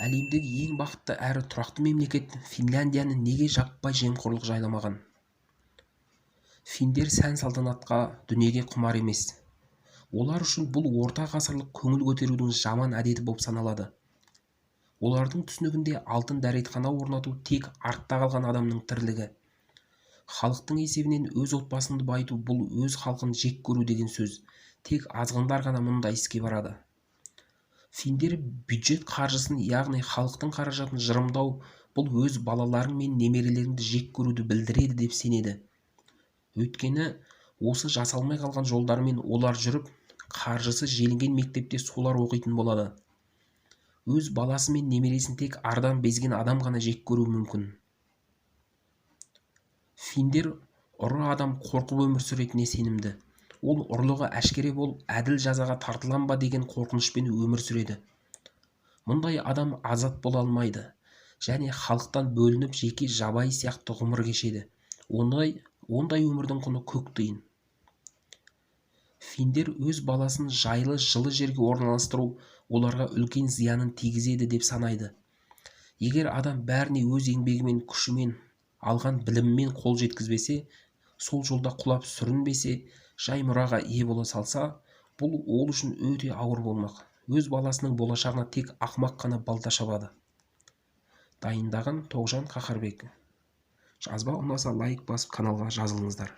Әлемдегі ең бақытты әрі тұрақты мемлекет Финляндияны неге жаппай жемқорлық жайламаған? Финдер сән-салтанатқа, дүниеге құмар емес. Олар үшін бұл орта ғасырлық көңіл көтерудің жаман әдеті болып саналады. Олардың түсінігінде алтын дәретхана орнату тек артта қалған адамның тірлігі. Халықтың есебінен өз отбасыңды байыту бұл өз халқын жек көру деген сөз. Тек азғындар ғана мұндай іске барады. Финдер бюджет қаржысын, яғни халықтың қаражатын жырымдау бұл өз балаларың мен немерелеріңді жек көруді білдіреді деп сенеді. Өйткені осы жасалмай қалған жолдармен олар жүріп, қаржысы желінген мектепте солар оқитын болады. Өз баласы мен немересін тек ардан безген адам ғана жек көруі мүмкін. Финдер ұры адам қорқып өмір сүретініне сенімді. Ол ұрлығы әшкере болып, әділ жазаға тартылам ба деген қорқынышпен өмір сүреді. Мұндай адам азат бола алмайды және халықтан бөлініп жеке жабайы сияқты ғұмыр кешеді. Ондай өмірдің құны көк тиын. Финдер өз баласын жайлы, жылы жерге орналастыру оларға үлкен зиянын тигізеді деп санайды. Егер адам бәріне өз еңбегімен, күшімен, алған біліммен қол жеткізбесе, сол жолда құлап сүрінбесе, жай мұраға ие бола салса, бұл ол үшін өте ауыр болмақ. Өз баласының болашағына тек ақымақ қана балта шабады. Дайындаған Тоғжан Қахарбек. Жазба ұнаса лайк басып каналға жазылыңыздар.